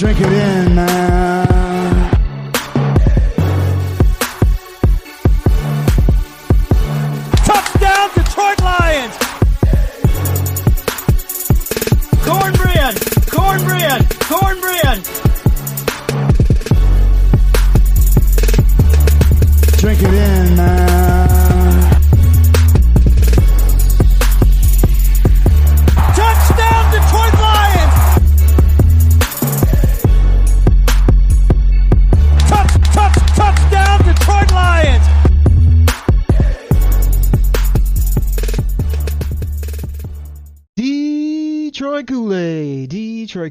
Drink it in, man. Touchdown, Detroit Lions! Cornbread! Cornbread! Cornbread! Drink it in, man. Touchdown, Detroit Lions! Touchdown, Detroit Lions! Detroit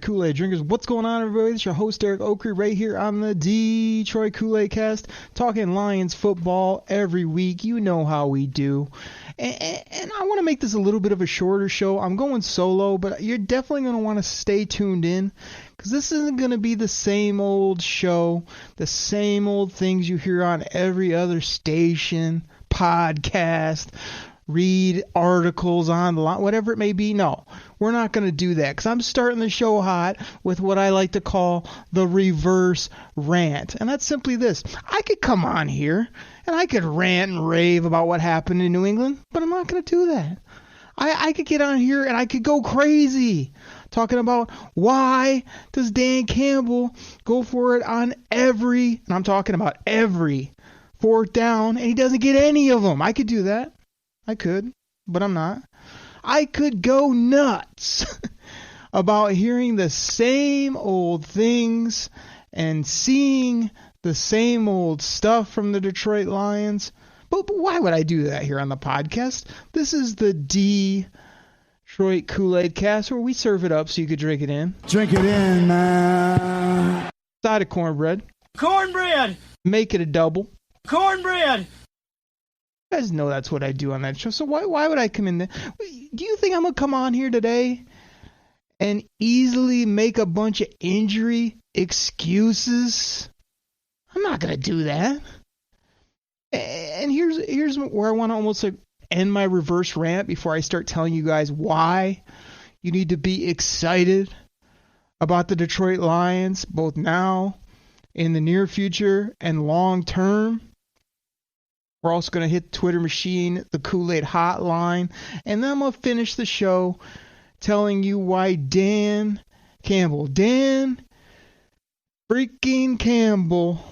Koolaid drinkers. What's going on, everybody? It's your host, Eric Oakley, right here on the Detroit Koolaid Cast, talking Lions football every week. You know how we do. And I want to make this a little bit of a shorter show. I'm going solo, but you're definitely going to want to stay tuned in, because this isn't going to be the same old show, the same old things you hear on every other station, podcast, read articles online, whatever it may be. No, we're not going to do that, because I'm starting the show hot with what I like to call the reverse rant. And that's simply this. I could come on here and I could rant and rave about what happened in New England, but I'm not going to do that. I could get on here and I could go crazy talking about why does Dan Campbell go for it on every, and I'm talking about every, fourth down, and he doesn't get any of them. I could do that. I could, but I'm not. I could go nuts about hearing the same old things and seeing the same old stuff from the Detroit Lions. But why would I do that here on the podcast? This is the Detroit Koolaid Cast, where we serve it up so you could drink it in. Drink it in, man. Side of cornbread. Cornbread! Make it a double. Cornbread! You guys know that's what I do on that show, so why would I come in there? Do you think I'm going to come on here today and easily make a bunch of injury excuses? I'm not going to do that. And here's where I want to almost like end my reverse rant before I start telling you guys why you need to be excited about the Detroit Lions, both now, in the near future, and long term. We're also going to hit the Twitter machine, the Kool-Aid hotline, and then I'm going to finish the show telling you why Dan freaking Campbell,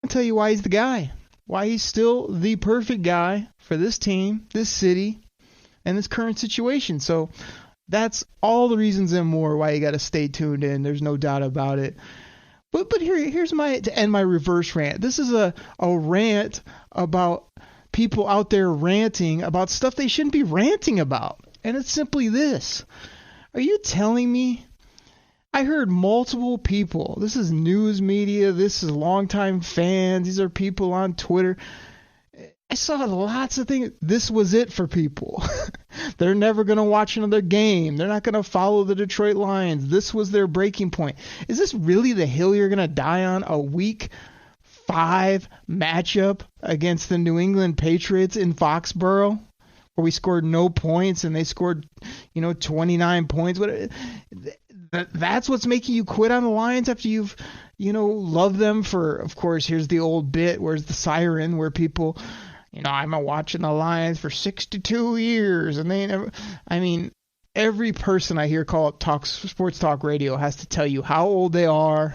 I'll tell you why he's the guy, why he's still the perfect guy for this team, this city, and this current situation. So that's all the reasons and more why you got to stay tuned in. There's no doubt about it. But here's to end my reverse rant. This is a rant about people out there ranting about stuff they shouldn't be ranting about. And it's simply this. Are you telling me? I heard multiple people. This is news media. This is longtime fans. These are people on Twitter. I saw lots of things. This was it for people. They're never going to watch another game. They're not going to follow the Detroit Lions. This was their breaking point. Is this really the hill you're going to die on? A week 5 matchup against the New England Patriots in Foxborough, where we scored no points and they scored, 29 points. That's what's making you quit on the Lions after you've, loved them for, of course, here's the old bit, where's the siren, where people, I've been watching the Lions for 62 years, and they never, every person I hear call up sports talk radio has to tell you how old they are,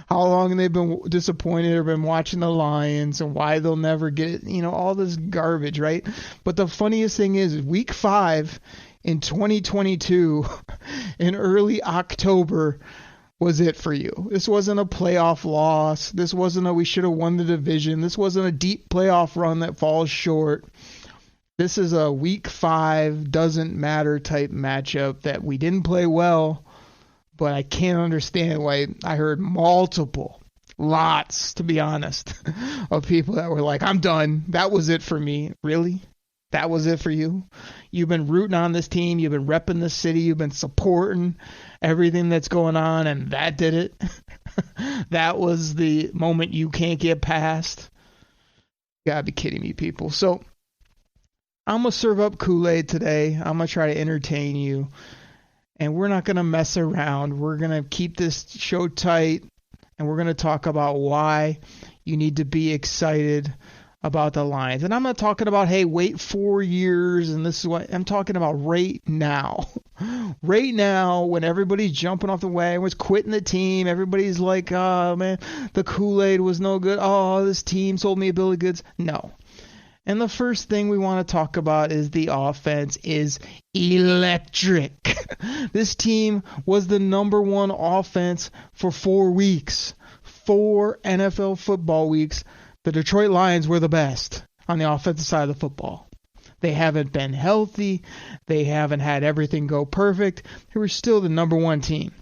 how long they've been disappointed or been watching the Lions, and why they'll never get, all this garbage, right? But the funniest thing is, week 5 in 2022, in early October, was it for you. This wasn't a playoff loss. This wasn't a we should have won the division. This wasn't a deep playoff run that falls short. This is a week 5 doesn't matter type matchup that we didn't play well, but I can't understand why I heard lots, to be honest, of people that were like, I'm done. That was it for me. Really? That was it for you? You've been rooting on this team. You've been repping this city. You've been supporting everything that's going on, and that did it? That was the moment you can't get past? You gotta be kidding me, people. So I'm going to serve up Kool-Aid today. I'm going to try to entertain you. And we're not going to mess around. We're going to keep this show tight, and we're going to talk about why you need to be excited about the Lions. And I'm not talking about, hey, wait 4 years and this is what I'm talking about right now. Right now, when everybody's jumping off the wagon, everyone's quitting the team, everybody's like, oh man, the Kool-Aid was no good. Oh, this team sold me a bill of goods. No. And the first thing we want to talk about is the offense is electric. This team was the number one offense for 4 weeks. 4 NFL football weeks. The Detroit Lions were the best on the offensive side of the football. They haven't been healthy. They haven't had everything go perfect. They were still the number one team.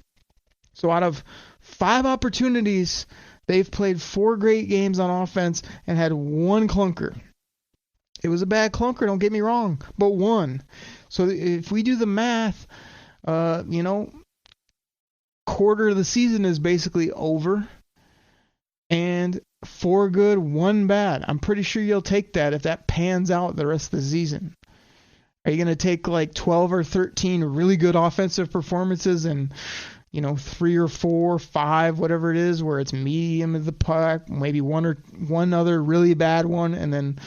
So out of 5 opportunities, they've played 4 great games on offense and had 1 clunker. It was a bad clunker, don't get me wrong, but 1. So if we do the math, quarter of the season is basically over. And 4 good, 1 bad. I'm pretty sure you'll take that if that pans out the rest of the season. Are you going to take like 12 or 13 really good offensive performances and, 3 or 4, 5, whatever it is, where it's medium of the pack, maybe one other really bad one, and then,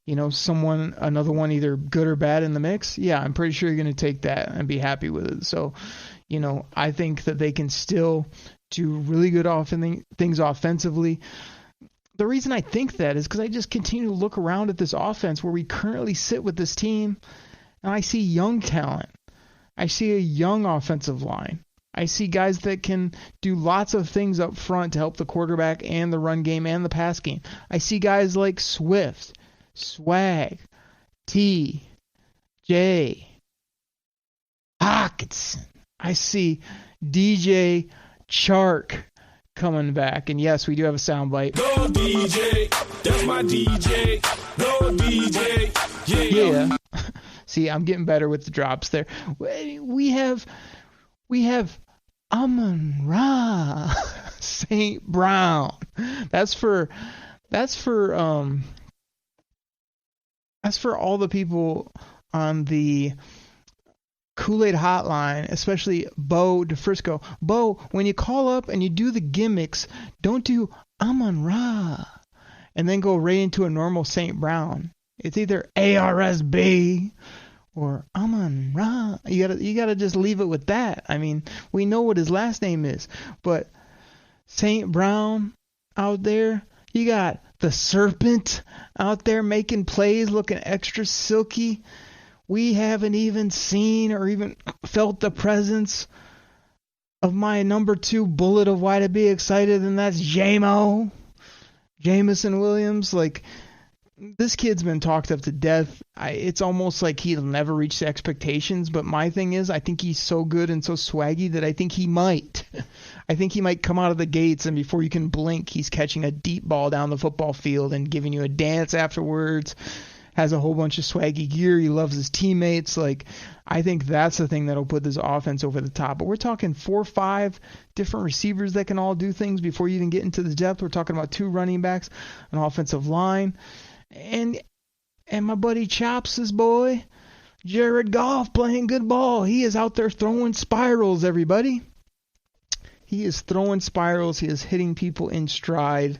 another one either good or bad in the mix? Yeah, I'm pretty sure you're going to take that and be happy with it. So, I think that they can still do really good things offensively. The reason I think that is because I just continue to look around at this offense where we currently sit with this team, and I see young talent. I see a young offensive line. I see guys that can do lots of things up front to help the quarterback and the run game and the pass game. I see guys like Swift, Swag, T, J, Hawkinson. I see DJ Chark coming back. And yes, we do have a soundbite. Go DJ, that's my DJ. Go DJ, yeah. See, I'm getting better with the drops there. We have Amon-Ra St. Brown. That's for all the people on the Kool-Aid hotline, especially Bo DeFrisco. Bo, when you call up and you do the gimmicks, don't do Amon-Ra and then go right into a normal St. Brown. It's either ARSB or Amon-Ra. You gotta just leave it with that. I mean, we know what his last name is, but St. Brown out there, you got the Serpent out there making plays, looking extra silky. We haven't even seen or even felt the presence of my number 2 bullet of why to be excited, and that's Jamison Williams. Like, this kid's been talked up to death. It's almost like he'll never reach the expectations, but my thing is, I think he's so good and so swaggy that I think he might. I think he might come out of the gates, and before you can blink, he's catching a deep ball down the football field and giving you a dance afterwards. Has a whole bunch of swaggy gear. He loves his teammates. Like, I think that's the thing that'll put this offense over the top. But we're talking 4 or 5 different receivers that can all do things before you even get into the depth. We're talking about 2 running backs, an offensive line, and my buddy Chops, this boy, Jared Goff, playing good ball. He is out there throwing spirals, everybody. He is throwing spirals. He is hitting people in stride,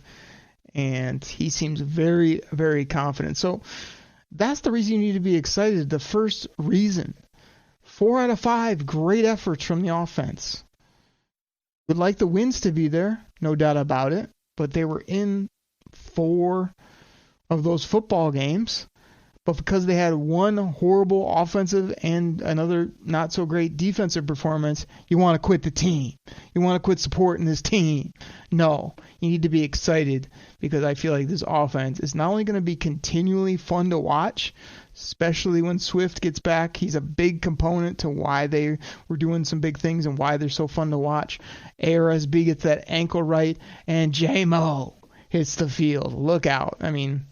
and he seems very, very confident. So that's the reason you need to be excited. The first reason. 4 out of 5 great efforts from the offense. Would like the wins to be there, no doubt about it, but they were in 4 of those football games. But because they had one horrible offensive and another not so great defensive performance, you want to quit the team. You want to quit supporting this team. No, you need to be excited, because I feel like this offense is not only going to be continually fun to watch, especially when Swift gets back. He's a big component to why they were doing some big things and why they're so fun to watch. ARSB gets that ankle right, and J-Mo hits the field. Look out. I mean,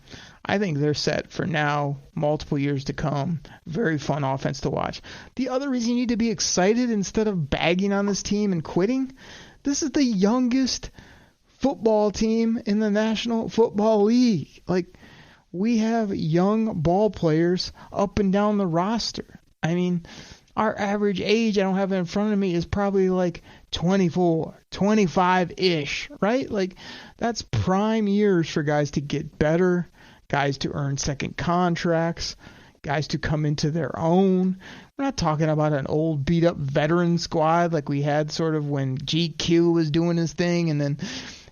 I think they're set for now, multiple years to come. Very fun offense to watch. The other reason you need to be excited instead of bagging on this team and quitting, this is the youngest football team in the National Football League. Like, we have young ball players up and down the roster. I mean, Our average age, I don't have it in front of me, is probably like 24, 25-ish, right? Like, that's prime years for guys to get better, guys to earn second contracts, guys to come into their own. We're not talking about an old beat-up veteran squad like we had sort of when GQ was doing his thing and then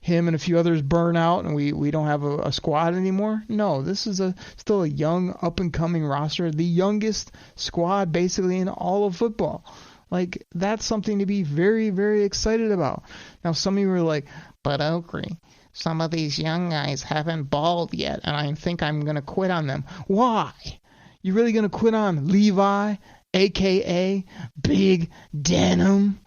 him and a few others burn out and we don't have a squad anymore. No, this is still a young, up-and-coming roster, the youngest squad basically in all of football. Like, that's something to be very, very excited about. Now, some of you are like, but Oakley, some of these young guys haven't balled yet, and I think I'm going to quit on them. Why? You really going to quit on Levi, a.k.a. Big Denim,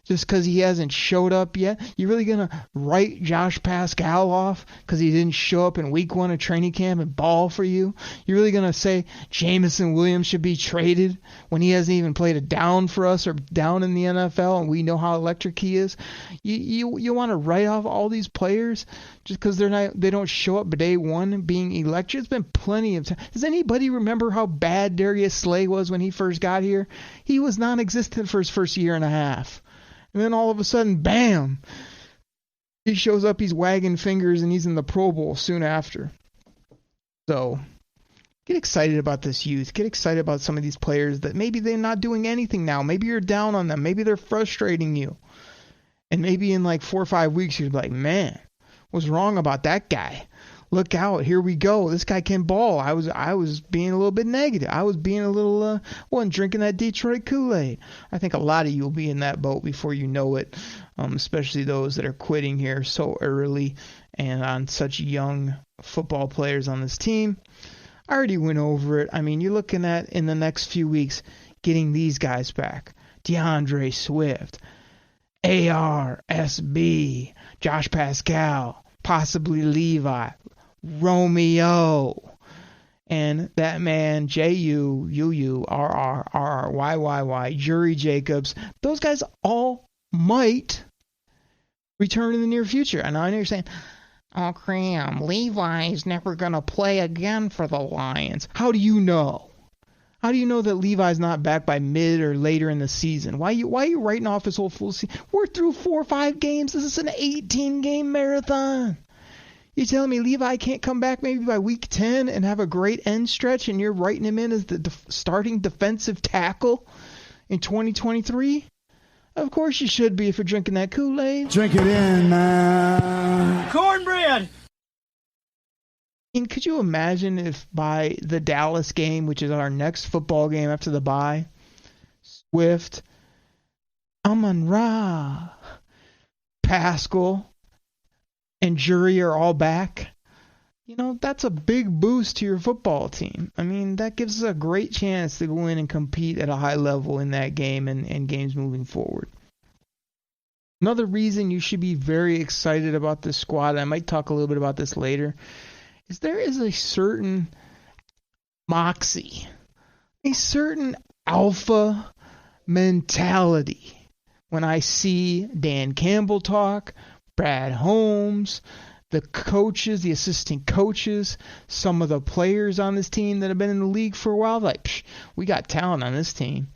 just because he hasn't showed up yet? You really going to write Josh Pascal off because he didn't show up in week 1 of training camp and ball for you? You really going to say Jameson Williams should be traded when he hasn't even played a down for us or down in the NFL and we know how electric he is? You want to write off all these players just because they don't show up day one being electric? It's been plenty of time. Does anybody remember how bad Darius Slay was when he first got here? He was non-existent for his first year and a half. And then all of a sudden, bam, he shows up, he's wagging fingers, and he's in the Pro Bowl soon after. So, get excited about this youth. Get excited about some of these players that maybe they're not doing anything now. Maybe you're down on them. Maybe they're frustrating you. And maybe in like 4 or 5 weeks, you're like, man, what's wrong about that guy? Look out, here we go. This guy can ball. I was being a little bit negative. I was being a little, wasn't drinking that Detroit Koolaid. I think a lot of you will be in that boat before you know it, especially those that are quitting here so early and on such young football players on this team. I already went over it. I mean, you're looking at, in the next few weeks, getting these guys back. DeAndre Swift, ARSB, Josh Pascal, possibly Levi, Romeo, and that man JUUURRRYYY, Jury Jacobs. Those guys all might return in the near future. And I know you're saying, oh, Cram, Levi's never going to play again for the Lions. How do you know? How do you know that Levi's not back by mid or later in the season? Why are you writing off his whole full season? We're through 4 or 5 games. This is an 18-game marathon. You telling me Levi can't come back maybe by week 10 and have a great end stretch, and you're writing him in as the starting defensive tackle in 2023? Of course you should be if you're drinking that Kool-Aid. Drink it in, man. Cornbread! And could you imagine if by the Dallas game, which is our next football game after the bye, Swift, Amon-Ra, Pascal, and Jury are all back? You know, that's a big boost to your football team. I mean, that gives us a great chance to go in and compete at a high level in that game and games moving forward. Another reason you should be very excited about this squad, I might talk a little bit about this later, is there is a certain moxie, a certain alpha mentality when I see Dan Campbell talk, Brad Holmes, the coaches, the assistant coaches, some of the players on this team that have been in the league for a while. Like, we got talent on this team.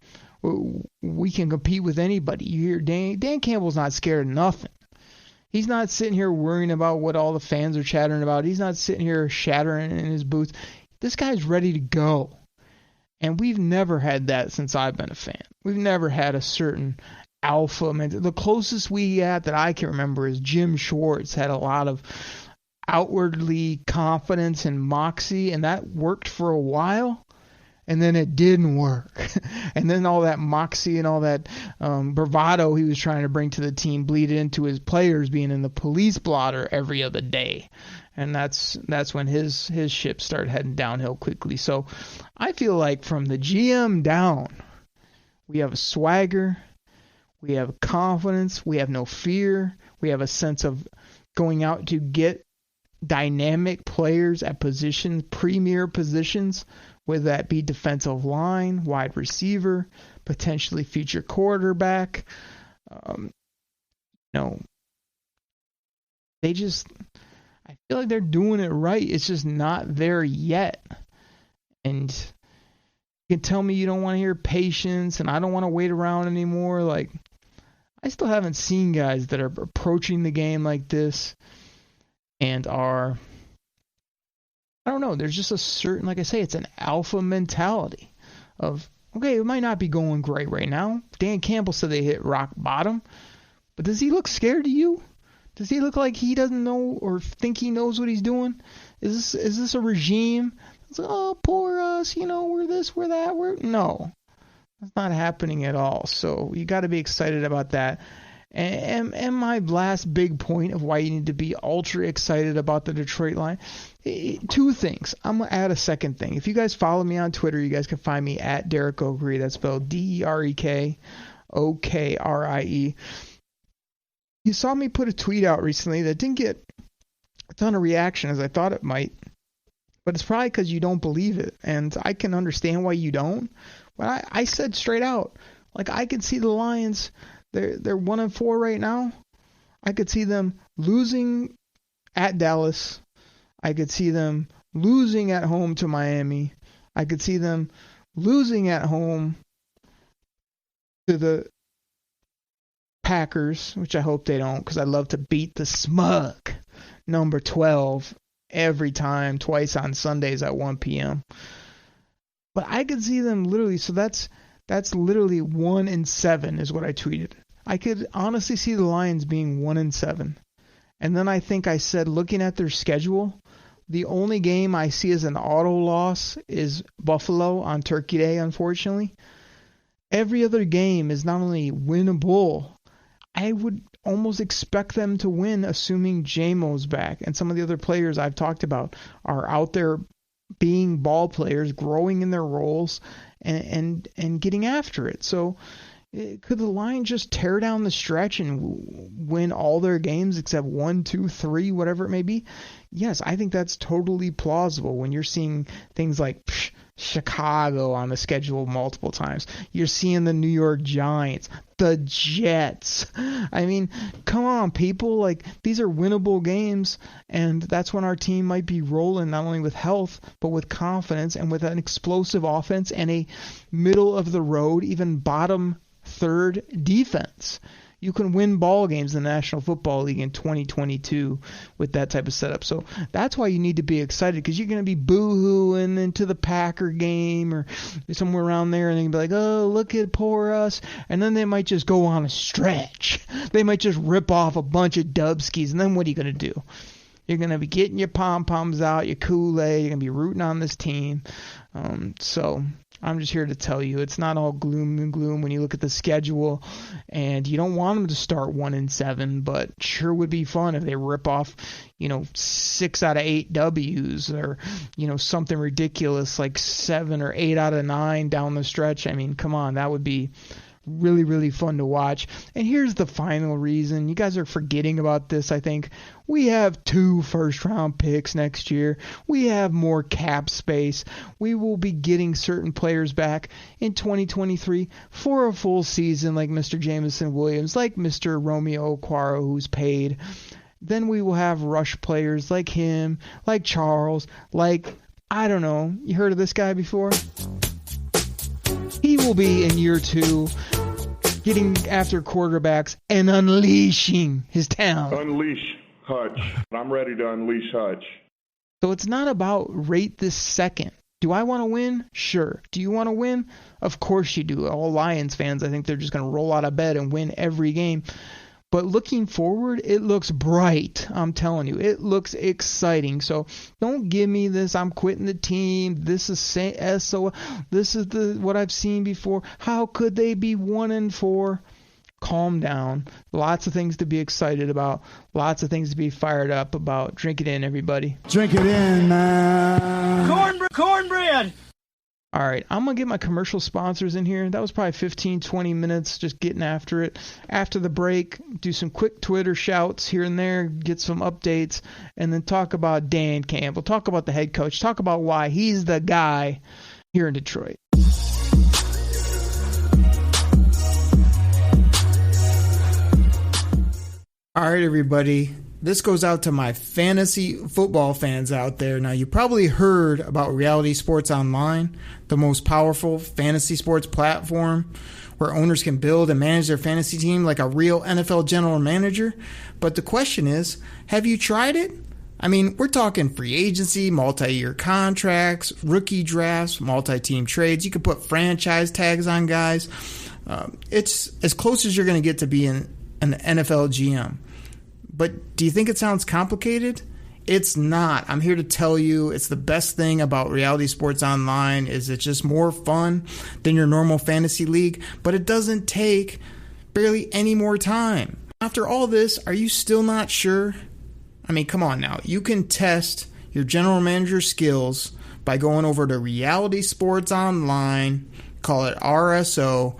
We can compete with anybody. You hear Dan Campbell's not scared of nothing. He's not sitting here worrying about what all the fans are chattering about. He's not sitting here shattering in his booth. This guy's ready to go. And we've never had that since I've been a fan. We've never had a certain alpha. I mean, the closest we had that I can remember is Jim Schwartz had a lot of outwardly confidence and moxie, and that worked for a while, and then it didn't work. And then all that moxie and all that bravado he was trying to bring to the team bleeded into his players being in the police blotter every other day. And that's when his ship started heading downhill quickly. So I feel like from the GM down, we have a swagger, we have confidence, we have no fear, we have a sense of going out to get dynamic players at positions, premier positions, whether that be defensive line, wide receiver, potentially future quarterback. I feel like they're doing it right. It's just not there yet. And You can tell me you don't want to hear patience and I don't want to wait around anymore. Like, I still haven't seen guys that are approaching the game like this and are, I don't know, there's just a certain, like I say, it's an alpha mentality of, okay, it might not be going great right now. Dan Campbell said they hit rock bottom, but does he look scared to you? Does he look like he doesn't know or think he knows what he's doing? Is this a regime? It's like, oh, poor us, we're this, we're that, no. That's not happening at all. So you got to be excited about that. And my last big point of why you need to be ultra excited about the Detroit line, two things. I'm going to add a second thing. If you guys follow me on Twitter, you guys can find me at Derek Okrie. That's spelled DerekOkrie. You saw me put a tweet out recently that didn't get a ton of reaction as I thought it might. But it's probably because you don't believe it. And I can understand why you don't. But I said straight out, like, I could see the Lions, they're 1-4 right now. I could see them losing at Dallas. I could see them losing at home to Miami. I could see them losing at home to the Packers, which I hope they don't, because I'd love to beat the smug number 12 every time, twice on Sundays at 1 p.m. But I could see them literally, so that's literally 1-7 is what I tweeted. I could honestly see the Lions being 1-7. And then I think I said, looking at their schedule, the only game I see as an auto loss is Buffalo on Turkey Day, unfortunately. Every other game is not only winnable, I would almost expect them to win, assuming J-Mo's back. And some of the other players I've talked about are out there being ball players, growing in their roles, and getting after it. So could the Lions just tear down the stretch and win all their games except 1, 2, 3, whatever it may be? Yes, I think that's totally plausible when you're seeing things like Chicago on the schedule multiple times. You're seeing the New York Giants, the Jets. I mean, come on, people. Like, these are winnable games, and that's when our team might be rolling not only with health, but with confidence and with an explosive offense and a middle-of-the-road, even bottom third defense. You can win ball games in the National Football League in 2022 with that type of setup. So that's why you need to be excited, because you're going to be boo-hooing into the Packer game or somewhere around there, and they're going to be like, oh, look at poor us. And then they might just go on a stretch. They might just rip off a bunch of Dubskis, and then what are you going to do? You're going to be getting your pom-poms out, your Kool-Aid. You're going to be rooting on this team. So I'm just here to tell you, it's not all gloom and gloom when you look at the schedule, and you don't want them to start 1-7, but sure would be fun if they rip off, 6 out of 8 W's or, something ridiculous like 7 or 8 out of 9 down the stretch. I mean, come on, that would be really, really fun to watch. And here's the final reason. You guys are forgetting about this, I think. We have 2 first-round picks next year. We have more cap space. We will be getting certain players back in 2023 for a full season, like Mr. Jameson Williams, like Mr. Romeo Okwara, who's paid. Then we will have rush players like him, like Charles, like, I don't know. You heard of this guy before? He will be in year 2 getting after quarterbacks and unleashing his talent. Unleash Hutch. I'm ready to unleash Hutch. So it's not about rate this second. Do I want to win? Sure. Do you want to win? Of course you do. All Lions fans, I think they're just going to roll out of bed and win every game. But looking forward, it looks bright. I'm telling you, it looks exciting. So don't give me this, I'm quitting the team. This is SO. This is what I've seen before. How could they be 1-4? Calm down. Lots of things to be excited about. Lots of things to be fired up about. Drink it in, everybody. Drink it in, man. Cornbread! All right, I'm going to get my commercial sponsors in here. That was probably 15, 20 minutes just getting after it. After the break, do some quick Twitter shouts here and there, get some updates, and then talk about Dan Campbell, talk about the head coach, talk about why he's the guy here in Detroit. All right, everybody. this goes out to my fantasy football fans out there. Now, you probably heard about Reality Sports Online, the most powerful fantasy sports platform where owners can build and manage their fantasy team like a real NFL general manager. But the question is, have you tried it? I mean, we're talking free agency, multi-year contracts, rookie drafts, multi-team trades. You can put franchise tags on guys. It's as close as you're going to get to being an NFL GM. But do you think it sounds complicated? It's not. I'm here to tell you it's the best thing about Reality Sports Online is it's just more fun than your normal fantasy league, but it doesn't take barely any more time. After all this, are you still not sure? I mean, come on now. You can test your general manager skills by going over to Reality Sports Online, call it RSO.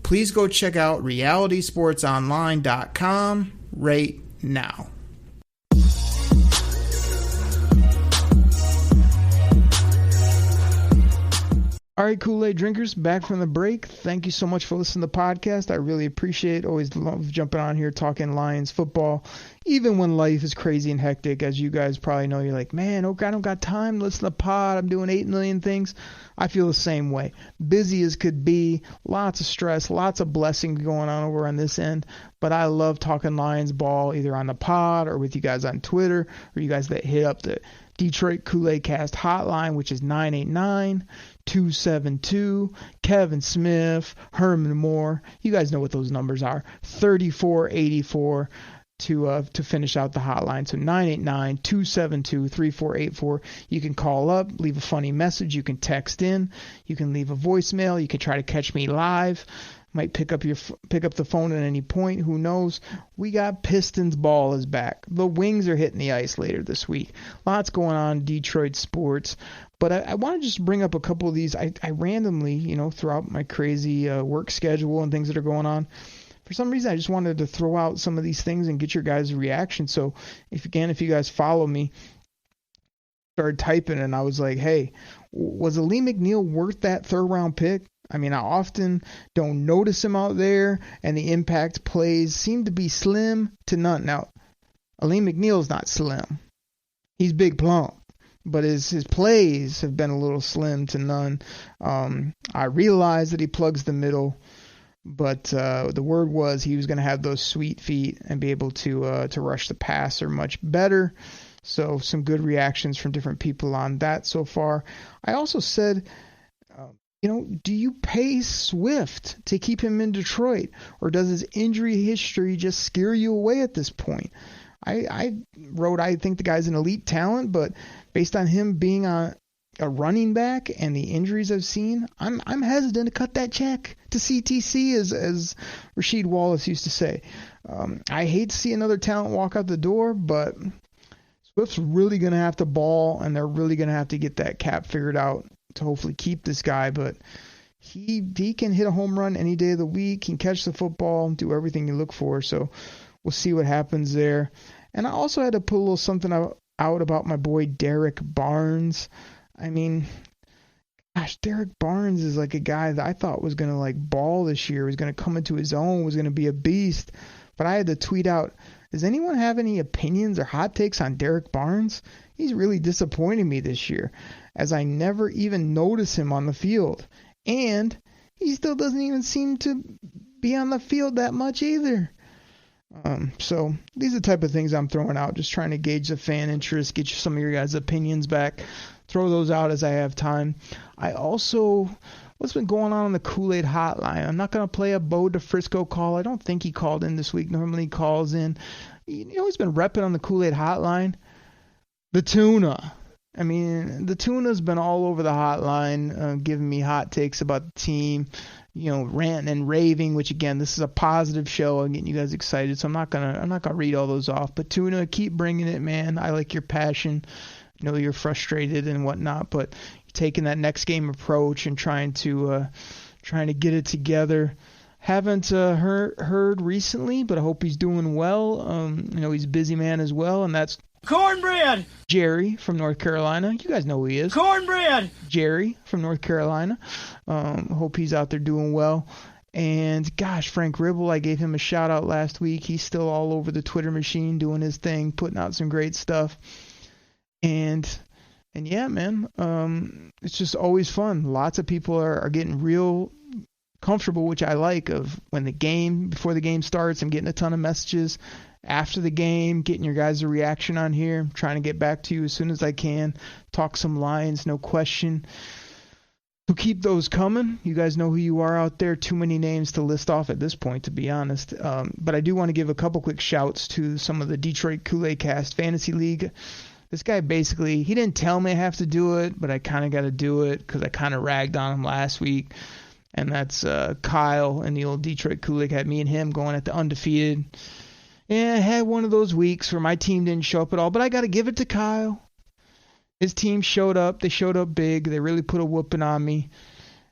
Please go check out realitysportsonline.com right now. All right, Kool-Aid drinkers, back from the break. Thank you so much for listening to the podcast. I really appreciate it. Always love jumping on here talking Lions football, even when life is crazy and hectic. As you guys probably know, you're like, man, okay, I don't got time to listen to the pod. I'm doing 8 million things. I feel the same way. Busy as could be, lots of stress, lots of blessings going on over on this end. But I love talking Lions ball, either on the pod or with you guys on Twitter, or you guys that hit up the Detroit Koolaid Cast hotline, which is 989-272, Kevin Smith, Herman Moore. You guys know what those numbers are. 3484 to finish out the hotline. So 989-272-3484. You can call up, leave a funny message. You can text in. You can leave a voicemail. You can try to catch me live. Might pick up the phone at any point. Who knows? We got Pistons ball is back. The Wings are hitting the ice later this week. Lots going on in Detroit sports. But I want to just bring up a couple of these. I randomly, throughout my crazy work schedule and things that are going on, for some reason I just wanted to throw out some of these things and get your guys' reaction. So if you guys follow me, started typing and I was like, hey, was Aleem McNeil worth that third round pick? I mean, I often don't notice him out there, and the impact plays seem to be slim to none. Now, Aleem McNeil's not slim. He's big plump, but his plays have been a little slim to none. I realize that he plugs the middle, but the word was he was going to have those sweet feet and be able to rush the passer much better. So some good reactions from different people on that so far. I also said, do you pay Swift to keep him in Detroit, or does his injury history just scare you away at this point? I wrote I think the guy's an elite talent, but based on him being a running back and the injuries I've seen, I'm hesitant to cut that check to CTC, as Rasheed Wallace used to say. I hate to see another talent walk out the door, but Swift's really going to have to ball, and they're really going to have to get that cap figured out to hopefully keep this guy. But he can hit a home run any day of the week, can catch the football, do everything you look for. So we'll see what happens there. And I also had to put a little something out about my boy Derek Barnes. I mean, gosh, Derek Barnes is like a guy that I thought was going to ball this year, was going to come into his own, was going to be a beast. But I had to tweet out, does anyone have any opinions or hot takes on Derek Barnes? He's really disappointing me this year, as I never even notice him on the field. And he still doesn't even seem to be on the field that much either. So these are the type of things I'm throwing out, just trying to gauge the fan interest, get you some of your guys' opinions back, throw those out as I have time. I also, what's been going on the Kool-Aid hotline? I'm not going to play a Bo DeFrisco call. I don't think he called in this week. Normally he calls in. He's been repping on the Kool-Aid hotline. The tuna. I mean, the tuna's been all over the hotline, giving me hot takes about the team, ranting and raving, which again, this is a positive show. I'm getting you guys excited, so I'm not gonna read all those off. But Tuna, keep bringing it, man. I like your passion. I know you're frustrated and whatnot, but you're taking that next game approach and trying to get it together. Haven't heard recently, but I hope he's doing well. He's a busy man as well, and that's Cornbread! Jerry from North Carolina. You guys know who he is. Cornbread! Jerry from North Carolina. Hope he's out there doing well. And gosh, Frank Ribble, I gave him a shout out last week. He's still all over the Twitter machine doing his thing, putting out some great stuff. And yeah, man, it's just always fun. Lots of people are getting real comfortable, which I like, of before the game starts, I'm getting a ton of messages. After the game, getting your guys' reaction on here. I'm trying to get back to you as soon as I can. Talk some Lions, no question. So keep those coming. You guys know who you are out there. Too many names to list off at this point, to be honest. But I do want to give a couple quick shouts to some of the Detroit Koolaid Cast Fantasy League. This guy basically, he didn't tell me I have to do it, but I kind of got to do it because I kind of ragged on him last week. And that's Kyle and the old Detroit Koolaid. Had me and him going at the undefeated. Yeah, I had one of those weeks where my team didn't show up at all, but I got to give it to Kyle. His team showed up. They showed up big. They really put a whooping on me.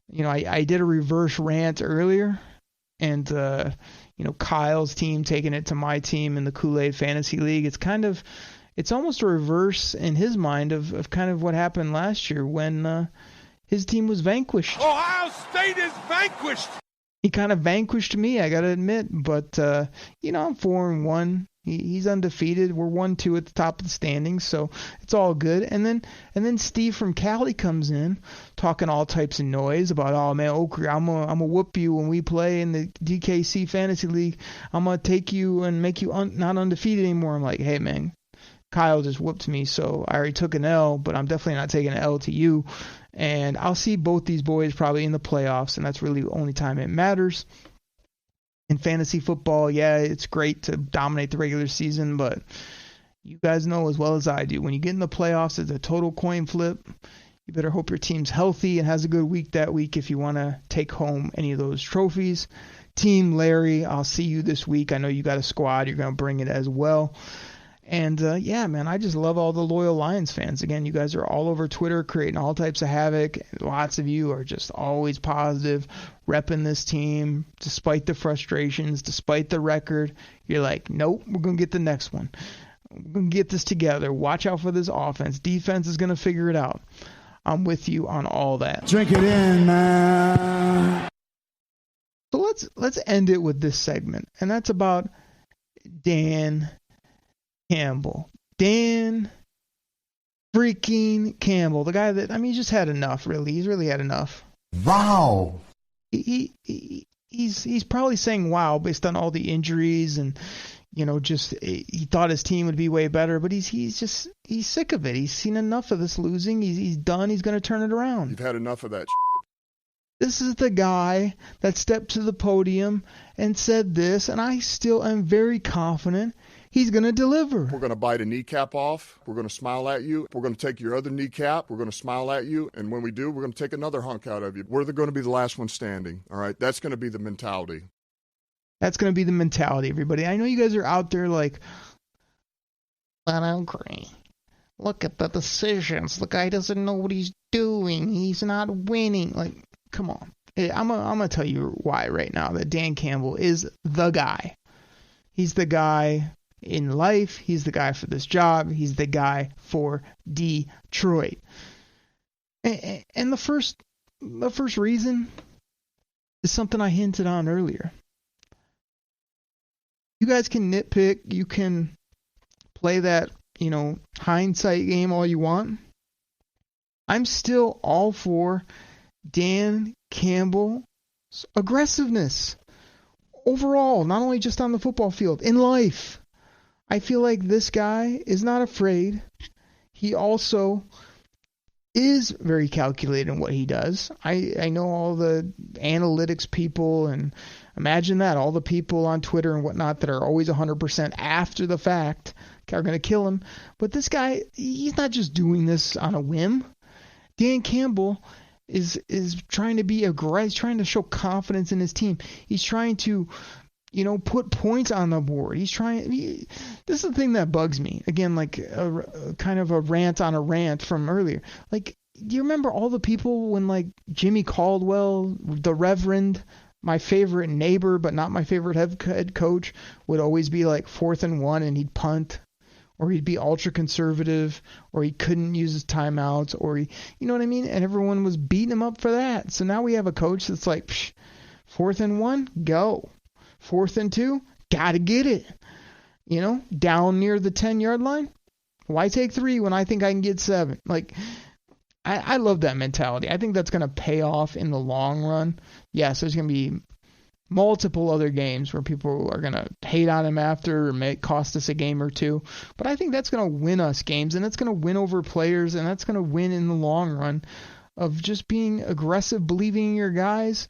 You know, I did a reverse rant earlier, and Kyle's team taking it to my team in the Kool-Aid Fantasy League. It's almost a reverse in his mind of kind of what happened last year when his team was vanquished. Ohio State is vanquished. He kind of vanquished me, I got to admit, but I'm 4-1. He's undefeated. We're 1-2 at the top of the standings, so it's all good. And then Steve from Cali comes in, talking all types of noise about, oh man, Oakley, I'm gonna whoop you when we play in the DKC Fantasy League. I'm gonna take you and make you not undefeated anymore. I'm like, hey man, Kyle just whooped me, so I already took an L, but I'm definitely not taking an L to you. And I'll see both these boys probably in the playoffs, and that's really the only time it matters. In fantasy football, yeah, it's great to dominate the regular season, but you guys know as well as I do, when you get in the playoffs, it's a total coin flip. You better hope your team's healthy and has a good week that week if you want to take home any of those trophies. Team Larry, I'll see you this week. I know you got a squad. You're going to bring it as well. And, yeah, man, I just love all the loyal Lions fans. Again, you guys are all over Twitter creating all types of havoc. Lots of you are just always positive, repping this team, despite the frustrations, despite the record. You're like, nope, we're going to get the next one. We're going to get this together. Watch out for this offense. Defense is going to figure it out. I'm with you on all that. Drink it in, man. So let's end it with this segment, and that's about Dan Campbell. Dan freaking Campbell. The guy that, he's just had enough, really. He's really had enough. Wow. He's probably saying wow based on all the injuries and, just he thought his team would be way better, but he's sick of it. He's seen enough of this losing. He's done. He's going to turn it around. You've had enough of that. This is the guy that stepped to the podium and said this, and I still am very confident he's going to deliver. We're going to bite a kneecap off. We're going to smile at you. We're going to take your other kneecap. We're going to smile at you. And when we do, we're going to take another hunk out of you. We're going to be the last one standing. All right? That's going to be the mentality. That's going to be the mentality, everybody. I know you guys are out there like, I don't agree. Look at the decisions. The guy doesn't know what he's doing. He's not winning. Like, come on. I'm going to tell you why right now that Dan Campbell is the guy. He's the guy in life. He's the guy for this job. He's the guy for Detroit. And the first reason is something I hinted on earlier. You guys can nitpick. You can play that, hindsight game all you want. I'm still all for Dan Campbell's aggressiveness. Overall, not only just on the football field, in life. I feel like this guy is not afraid. He also is very calculated in what he does. I know all the analytics people, and imagine that, all the people on Twitter and whatnot that are always 100% after the fact are going to kill him. But this guy, he's not just doing this on a whim. Dan Campbell is trying to be aggressive. He's trying to show confidence in his team. He's trying to, put points on the board. This is the thing that bugs me. Again, like a kind of a rant on a rant from earlier. Like, do you remember all the people when, like, Jimmy Caldwell, the Reverend, my favorite neighbor but not my favorite head coach, would always be like 4th and 1 and he'd punt? Or he'd be ultra conservative, or he couldn't use his timeouts, or you know what I mean? And everyone was beating him up for that. So now we have a coach that's like, 4th and 1, go. 4th and 2, gotta get it. Down near the 10-yard line, why take 3 when I think I can get 7? Like, I love that mentality. I think that's going to pay off in the long run. Yes, there's going to be multiple other games where people are going to hate on him after or may cost us a game or two. But I think that's going to win us games, and that's going to win over players, and that's going to win in the long run of just being aggressive, believing in your guys,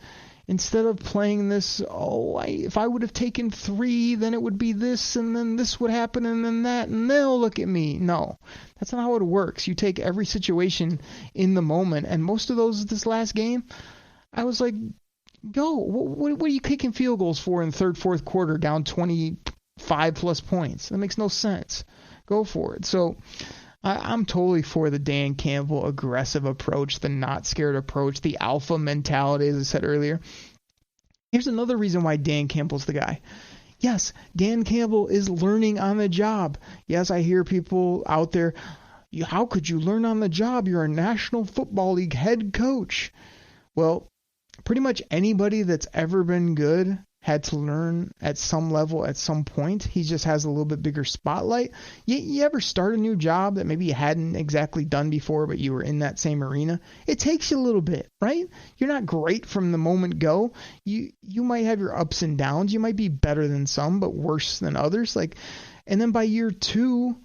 instead of playing this, if I would have taken 3, then it would be this, and then this would happen, and then that, and they'll look at me. No, that's not how it works. You take every situation in the moment, and most of those this last game, I was like, go. What are you kicking field goals for in third, fourth quarter down 25-plus points? That makes no sense. Go for it. So I'm totally for the Dan Campbell aggressive approach, the not scared approach, the alpha mentality, as I said earlier. Here's another reason why Dan Campbell's the guy. Yes, Dan Campbell is learning on the job. Yes, I hear people out there, how could you learn on the job? You're a National Football League head coach. Well, pretty much anybody that's ever been good had to learn at some level at some point. He just has a little bit bigger spotlight. You ever start a new job that maybe you hadn't exactly done before, but you were in that same arena? It takes you a little bit, right? You're not great from the moment go. You might have your ups and downs. You might be better than some, but worse than others. And then by year 2,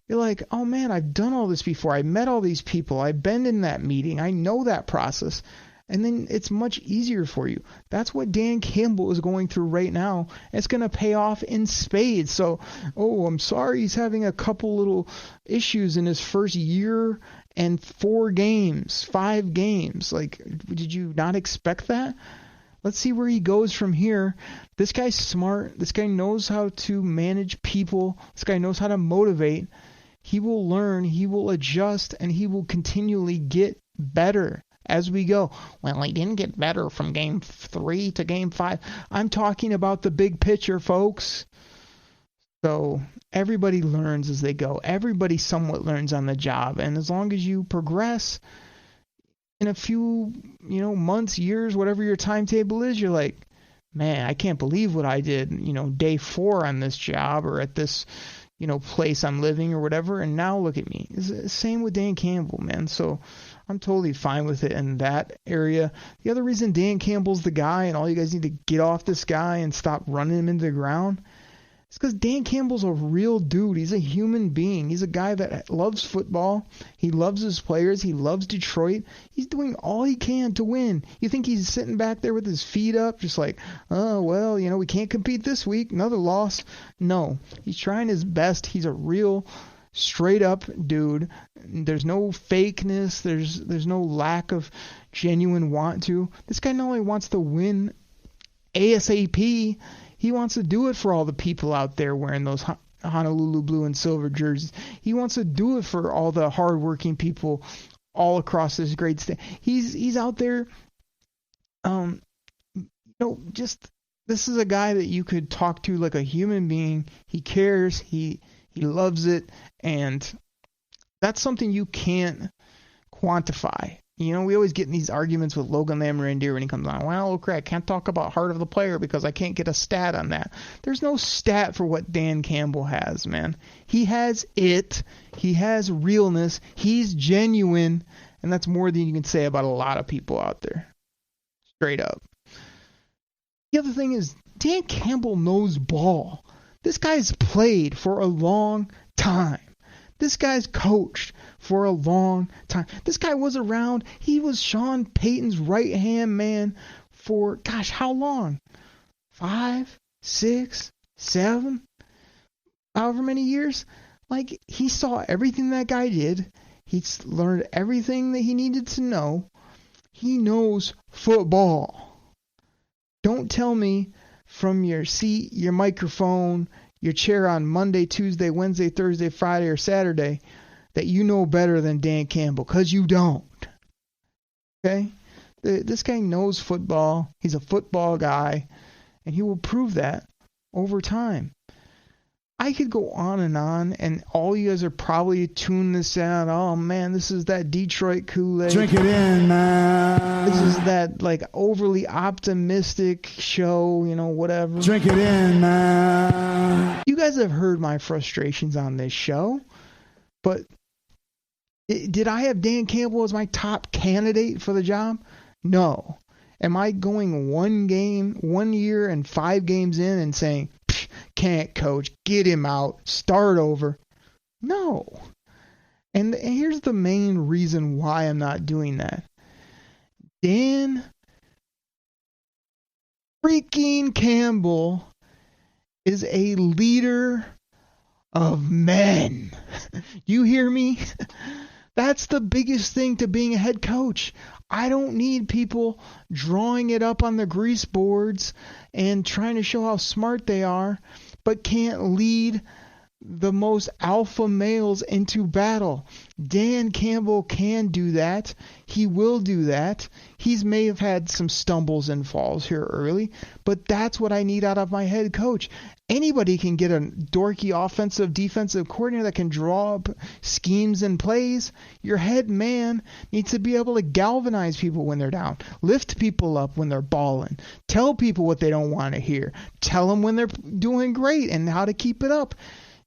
you're like, oh man, I've done all this before. I met all these people. I've been in that meeting. I know that process. And then it's much easier for you. That's what Dan Campbell is going through right now. It's going to pay off in spades. So, I'm sorry he's having a couple little issues in his first year and 5 games. Like, did you not expect that? Let's see where he goes from here. This guy's smart. This guy knows how to manage people. This guy knows how to motivate. He will learn, he will adjust, and he will continually get better as we go. Well, he didn't get better from game 3 to game 5. I'm talking about the big picture, folks. So everybody learns as they go. Everybody somewhat learns on the job. And as long as you progress in a few, months, years, whatever your timetable is, you're like, man, I can't believe what I did, day 4 on this job or at this, place I'm living or whatever. And now look at me. It's the same with Dan Campbell, man. So I'm totally fine with it in that area. The other reason Dan Campbell's the guy and all you guys need to get off this guy and stop running him into the ground is because Dan Campbell's a real dude. He's a human being. He's a guy that loves football. He loves his players. He loves Detroit. He's doing all he can to win. You think he's sitting back there with his feet up just like, oh, well, we can't compete this week. Another loss. No, he's trying his best. He's a real straight up dude. There's no fakeness. There's no lack of genuine want to. This guy not only wants to win ASAP, he wants to do it for all the people out there wearing those Honolulu blue and silver jerseys. He wants to do it for all the hardworking people all across this great state. He's out there. This is a guy that you could talk to like a human being. He cares. He loves it, and that's something you can't quantify. We always get in these arguments with Logan Lamrendier when he comes on. Well, okay, I can't talk about heart of the player because I can't get a stat on that. There's no stat for what Dan Campbell has, man. He has it. He has realness. He's genuine, and that's more than you can say about a lot of people out there. Straight up. The other thing is, Dan Campbell knows ball. This guy's played for a long time. This guy's coached for a long time. This guy was around. He was Sean Payton's right-hand man for, how long? 5, 6, 7, however many years? Like, he saw everything that guy did. He's learned everything that he needed to know. He knows football. Don't tell me from your seat, your microphone, your chair on Monday, Tuesday, Wednesday, Thursday, Friday, or Saturday that you know better than Dan Campbell, because you don't. Okay? This guy knows football. He's a football guy, and he will prove that over time. I could go on, and all you guys are probably tuning this out. Oh, man, this is that Detroit Koolaid. Drink it in, man. This is that, like, overly optimistic show, whatever. Drink it in, man. You guys have heard my frustrations on this show, but did I have Dan Campbell as my top candidate for the job? No. Am I going 1 year and 5 games in and saying, can't coach, get him out, start over? No. And here's the main reason why I'm not doing that. Dan freaking Campbell is a leader of men. You hear me? That's the biggest thing to being a head coach. I don't need people drawing it up on the grease boards and trying to show how smart they are, but can't lead the most alpha males into battle. Dan Campbell can do that. He will do that. He may have had some stumbles and falls here early, but that's what I need out of my head coach. Anybody can get a dorky offensive, defensive coordinator that can draw up schemes and plays. Your head man needs to be able to galvanize people when they're down, lift people up when they're balling, tell people what they don't want to hear, tell them when they're doing great and how to keep it up.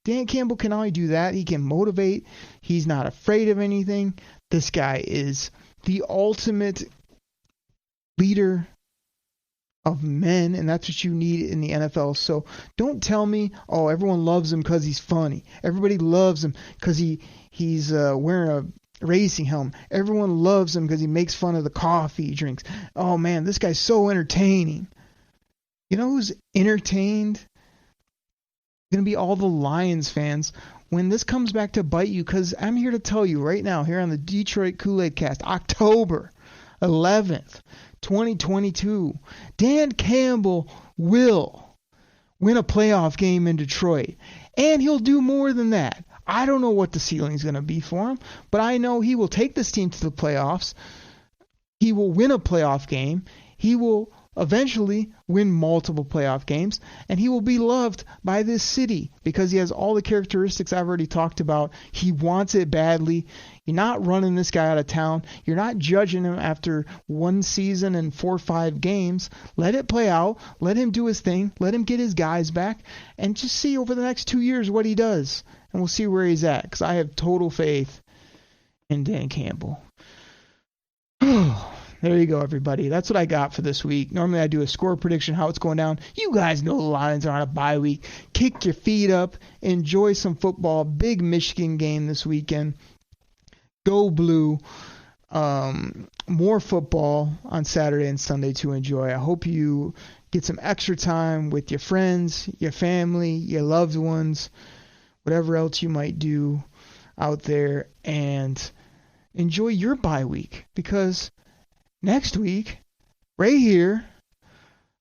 Dan Campbell can only do that. He can motivate. He's not afraid of anything. This guy is the ultimate leader of men, and that's what you need in the NFL. So don't tell me, oh, everyone loves him because he's funny. Everybody loves him because he's wearing a racing helmet. Everyone loves him because he makes fun of the coffee he drinks. Oh, man, this guy's so entertaining. You know who's entertained? Going to be all the Lions fans when this comes back to bite you, because I'm here to tell you right now here on the Detroit Koolaid Cast, October 11th, 2022, Dan Campbell will win a playoff game in Detroit, and he'll do more than that. I don't know what the ceiling's going to be for him, but I know he will take this team to the playoffs. He will win a playoff game. He will eventually win multiple playoff games, and he will be loved by this city because he has all the characteristics I've already talked about. He wants it badly. You're not running this guy out of town. You're not judging him after one season and 4 or 5 games. Let it play out. Let him do his thing. Let him get his guys back, and just see over the next 2 years what he does, and we'll see where he's at, because I have total faith in Dan Campbell. There you go, everybody. That's what I got for this week. Normally I do a score prediction, how it's going down. You guys know the Lions are on a bye week. Kick your feet up. Enjoy some football. Big Michigan game this weekend. Go Blue. More football on Saturday and Sunday to enjoy. I hope you get some extra time with your friends, your family, your loved ones, whatever else you might do out there, and enjoy your bye week, because next week, right here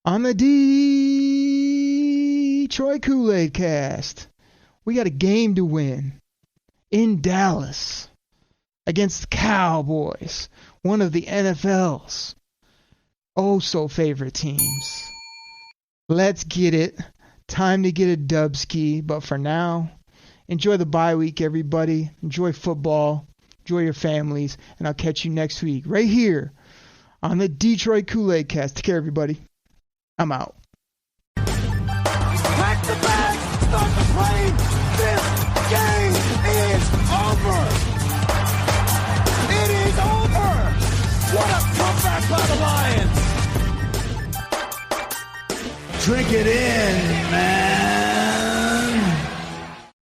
on the Detroit Koolaid Cast, we got a game to win in Dallas against the Cowboys, one of the NFL's oh-so-favorite teams. Let's get it. Time to get a dubski, but for now, enjoy the bye week, everybody. Enjoy football. Enjoy your families, and I'll catch you next week right here on the Detroit Koolaid Cast. Take care, everybody. I'm out. Pack the bag, start the plane. This game is over. It is over. What a comeback by the Lions. Drink it in.